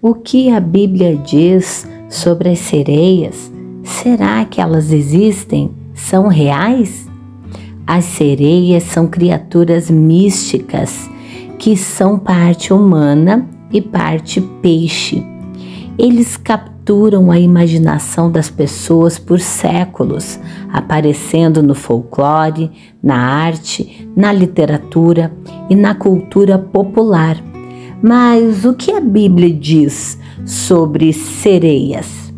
O que a Bíblia diz sobre as sereias? Será que elas existem? São reais? As sereias são criaturas místicas que são parte humana e parte peixe. Eles capturam a imaginação das pessoas por séculos, aparecendo no folclore, na arte, na literatura e na cultura popular. Mas o que a Bíblia diz sobre sereias?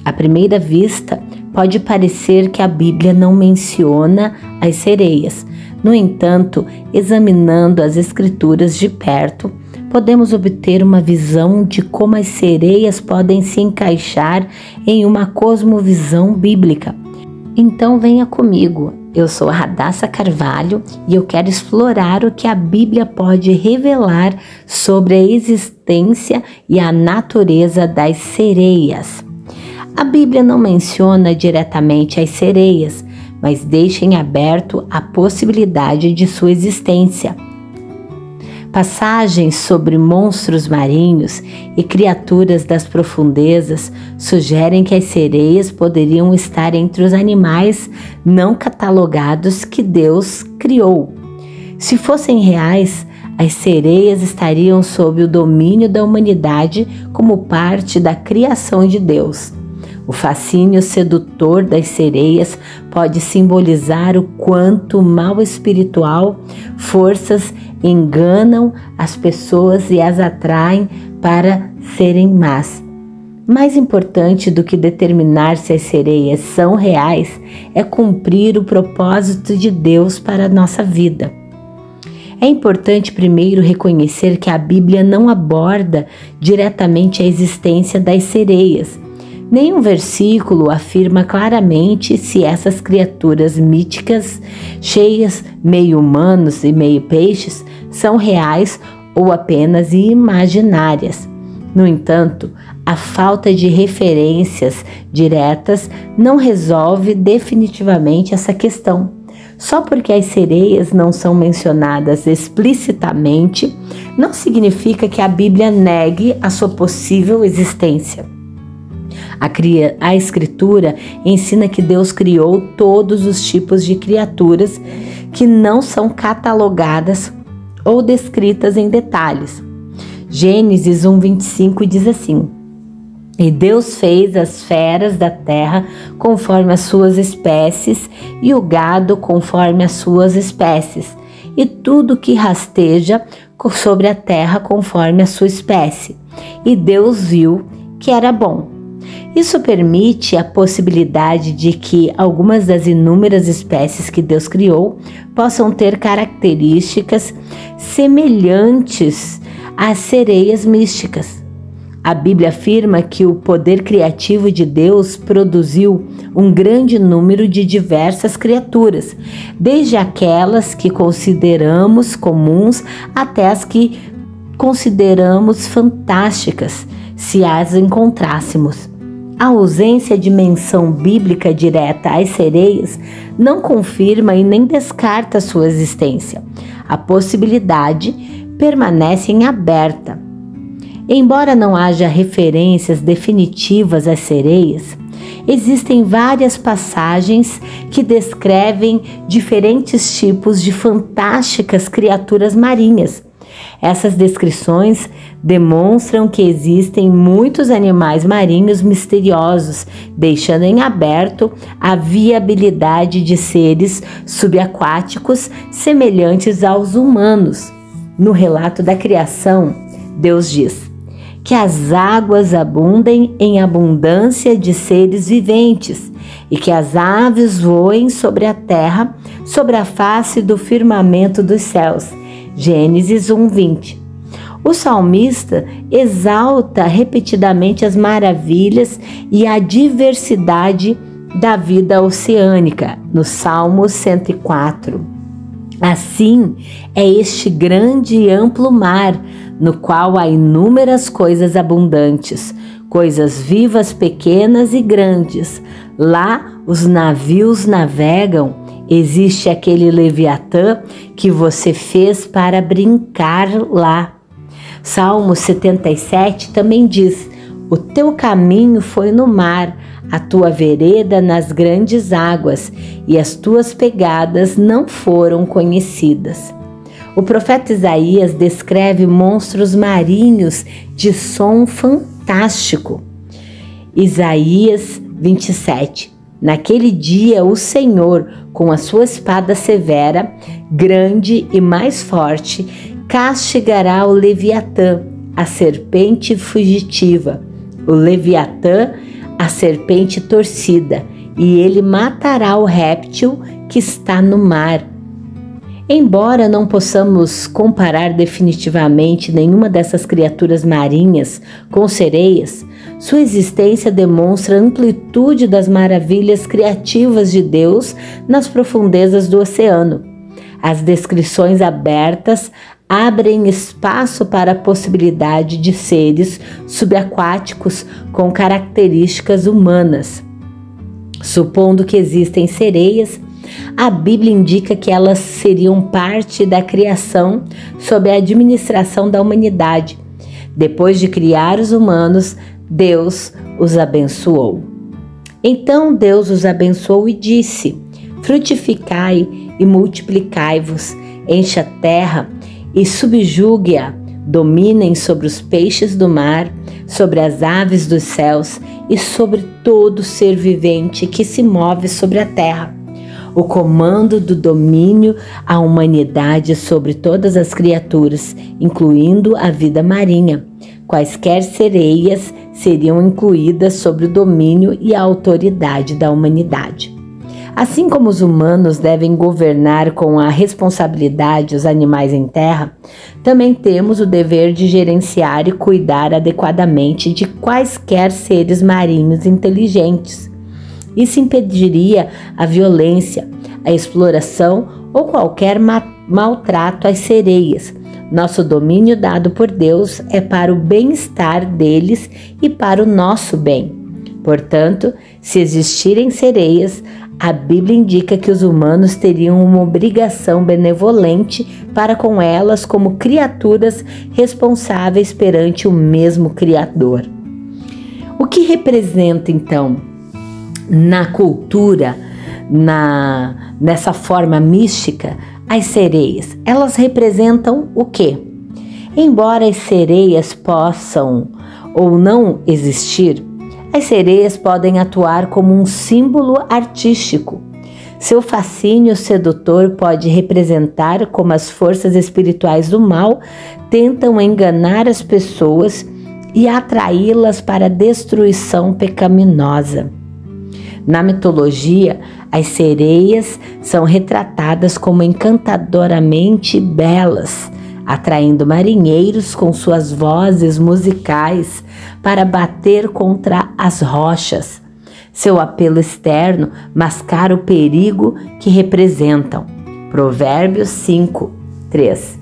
À primeira vista, pode parecer que a Bíblia não menciona as sereias. No entanto, examinando as Escrituras de perto, podemos obter uma visão de como as sereias podem se encaixar em uma cosmovisão bíblica. Então venha comigo, eu sou a Radassa Carvalho e eu quero explorar o que a Bíblia pode revelar sobre a existência e a natureza das sereias. A Bíblia não menciona diretamente as sereias, mas deixa em aberto a possibilidade de sua existência. Passagens sobre monstros marinhos e criaturas das profundezas sugerem que as sereias poderiam estar entre os animais não catalogados que Deus criou. Se fossem reais, as sereias estariam sob o domínio da humanidade como parte da criação de Deus. O fascínio sedutor das sereias pode simbolizar o quanto o mal espiritual, forças enganam as pessoas e as atraem para serem más. Mais importante do que determinar se as sereias são reais é cumprir o propósito de Deus para a nossa vida. É importante primeiro reconhecer que a Bíblia não aborda diretamente a existência das sereias. Nenhum versículo afirma claramente se essas criaturas míticas, cheias meio humanos e meio peixes, são reais ou apenas imaginárias. No entanto, a falta de referências diretas não resolve definitivamente essa questão. Só porque as sereias não são mencionadas explicitamente, não significa que a Bíblia negue a sua possível existência. A Escritura ensina que Deus criou todos os tipos de criaturas que não são catalogadas ou descritas em detalhes. Gênesis 1:25 diz assim: E Deus fez as feras da terra conforme as suas espécies, e o gado conforme as suas espécies, e tudo que rasteja sobre a terra conforme a sua espécie. E Deus viu que era bom. Isso permite a possibilidade de que algumas das inúmeras espécies que Deus criou possam ter características semelhantes às sereias místicas. A Bíblia afirma que o poder criativo de Deus produziu um grande número de diversas criaturas, desde aquelas que consideramos comuns até as que consideramos fantásticas, se as encontrássemos. A ausência de menção bíblica direta às sereias não confirma e nem descarta sua existência. A possibilidade permanece em aberta. Embora não haja referências definitivas às sereias, existem várias passagens que descrevem diferentes tipos de fantásticas criaturas marinhas. Essas descrições demonstram que existem muitos animais marinhos misteriosos, deixando em aberto a viabilidade de seres subaquáticos semelhantes aos humanos. No relato da criação, Deus diz que as águas abundem em abundância de seres viventes e que as aves voem sobre a terra, sobre a face do firmamento dos céus. Gênesis 1:20. O salmista exalta repetidamente as maravilhas e a diversidade da vida oceânica, no Salmo 104. Assim é este grande e amplo mar, no qual há inúmeras coisas abundantes, coisas vivas, pequenas e grandes. Lá os navios navegam. Existe aquele Leviatã que você fez para brincar lá. Salmo 77 também diz: o teu caminho foi no mar, a tua vereda nas grandes águas, e as tuas pegadas não foram conhecidas. O profeta Isaías descreve monstros marinhos de som fantástico. Isaías 27. Naquele dia o Senhor, com a sua espada severa, grande e mais forte, castigará o Leviatã, a serpente fugitiva, o Leviatã, a serpente torcida, e ele matará o réptil que está no mar. Embora não possamos comparar definitivamente nenhuma dessas criaturas marinhas com sereias, sua existência demonstra a amplitude das maravilhas criativas de Deus nas profundezas do oceano. As descrições abertas abrem espaço para a possibilidade de seres subaquáticos com características humanas. Supondo que existem sereias, a Bíblia indica que elas seriam parte da criação sob a administração da humanidade. Depois de criar os humanos, Deus os abençoou. Então Deus os abençoou e disse: frutificai e multiplicai-vos, enche a terra e subjugue-a, dominem sobre os peixes do mar, sobre as aves dos céus e sobre todo ser vivente que se move sobre a terra. O comando do domínio à humanidade sobre todas as criaturas, incluindo a vida marinha. Quaisquer sereias seriam incluídas sobre o domínio e a autoridade da humanidade. Assim como os humanos devem governar com a responsabilidade os animais em terra, também temos o dever de gerenciar e cuidar adequadamente de quaisquer seres marinhos inteligentes. Isso impediria a violência, a exploração ou qualquer maltrato às sereias. Nosso domínio dado por Deus é para o bem-estar deles e para o nosso bem. Portanto, se existirem sereias, a Bíblia indica que os humanos teriam uma obrigação benevolente para com elas como criaturas responsáveis perante o mesmo Criador. O que representa, então, na cultura, nessa forma mística, as sereias? Elas representam o quê? Embora as sereias possam ou não existir, as sereias podem atuar como um símbolo artístico. Seu fascínio sedutor pode representar como as forças espirituais do mal tentam enganar as pessoas e atraí-las para a destruição pecaminosa. Na mitologia, as sereias são retratadas como encantadoramente belas, atraindo marinheiros com suas vozes musicais para bater contra as rochas. Seu apelo externo mascara o perigo que representam. Provérbios 5:3.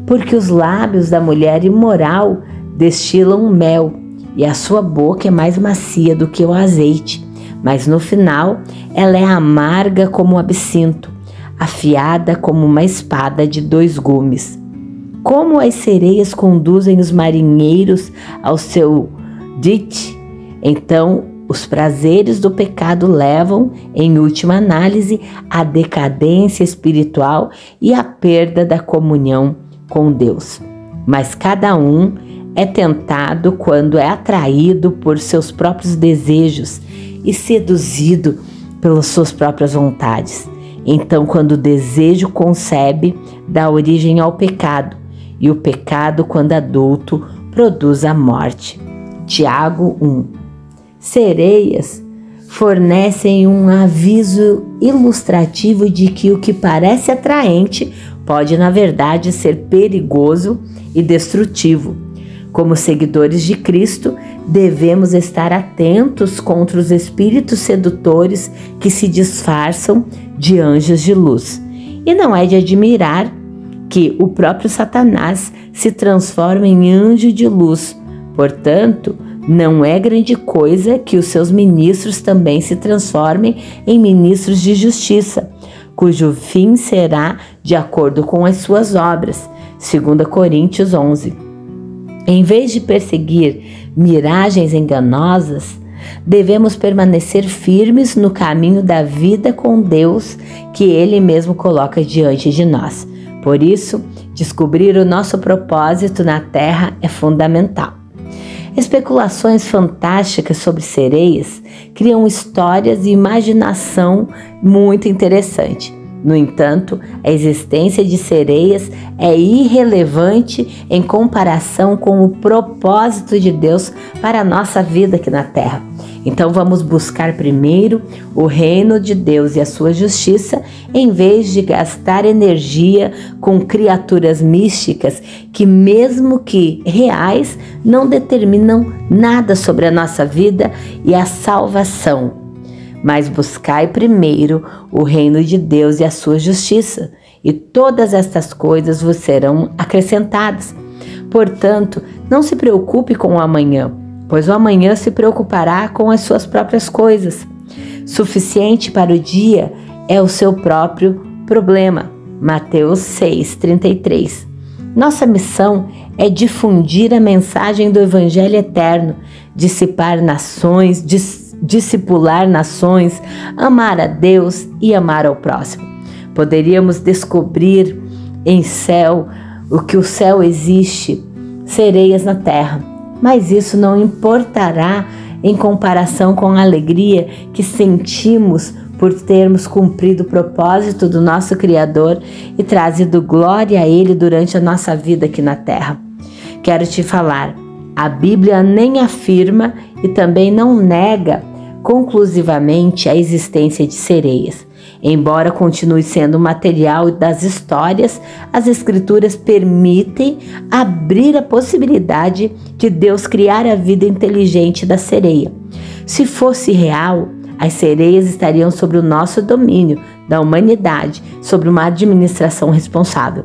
Porque os lábios da mulher imoral destilam mel, e a sua boca é mais macia do que o azeite, mas no final ela é amarga como o absinto, afiada como uma espada de 2 gumes. Como as sereias conduzem os marinheiros ao seu dite, então os prazeres do pecado levam, em última análise, à decadência espiritual e à perda da comunhão com Deus. Mas cada um é tentado quando é atraído por seus próprios desejos e seduzido pelas suas próprias vontades. Então, quando o desejo concebe, dá origem ao pecado, e o pecado, quando adulto, produz a morte. Tiago 1. Sereias fornecem um aviso ilustrativo de que o que parece atraente pode, na verdade, ser perigoso e destrutivo. Como seguidores de Cristo, devemos estar atentos contra os espíritos sedutores que se disfarçam de anjos de luz. E não é de admirar que o próprio Satanás se transforma em anjo de luz. Portanto, não é grande coisa que os seus ministros também se transformem em ministros de justiça, cujo fim será de acordo com as suas obras. 2 Coríntios 11. Em vez de perseguir miragens enganosas, devemos permanecer firmes no caminho da vida com Deus que Ele mesmo coloca diante de nós. Por isso, descobrir o nosso propósito na Terra é fundamental. Especulações fantásticas sobre sereias criam histórias e imaginação muito interessante. No entanto, a existência de sereias é irrelevante em comparação com o propósito de Deus para a nossa vida aqui na Terra. Então vamos buscar primeiro o reino de Deus e a sua justiça, em vez de gastar energia com criaturas místicas que, mesmo que reais, não determinam nada sobre a nossa vida e a salvação. Mas buscai primeiro o reino de Deus e a sua justiça, e todas estas coisas vos serão acrescentadas. Portanto, não se preocupe com o amanhã, pois o amanhã se preocupará com as suas próprias coisas. Suficiente para o dia é o seu próprio problema. Mateus 6:33. Nossa missão é difundir a mensagem do Evangelho eterno, dissipar nações, discipular nações, amar a Deus e amar ao próximo. Poderíamos descobrir em céu o que o céu existe, sereias na terra, mas isso não importará em comparação com a alegria que sentimos por termos cumprido o propósito do nosso Criador e trazido glória a Ele durante a nossa vida aqui na terra. Quero te falar, a Bíblia nem afirma e também não nega conclusivamente a existência de sereias. Embora continue sendo material das histórias, as Escrituras permitem abrir a possibilidade de Deus criar a vida inteligente da sereia. Se fosse real, as sereias estariam sob o nosso domínio, da humanidade, sobre uma administração responsável.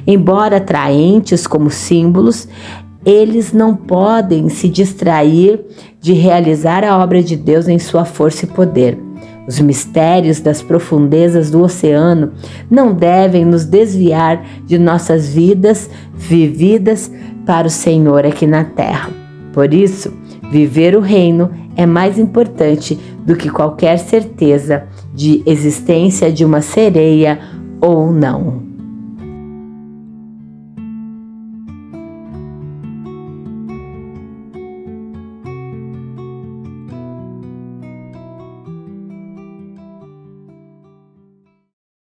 Embora atraentes como símbolos, eles não podem se distrair de realizar a obra de Deus em sua força e poder. Os mistérios das profundezas do oceano não devem nos desviar de nossas vidas vividas para o Senhor aqui na terra. Por isso, viver o reino é mais importante do que qualquer certeza de existência de uma sereia ou não.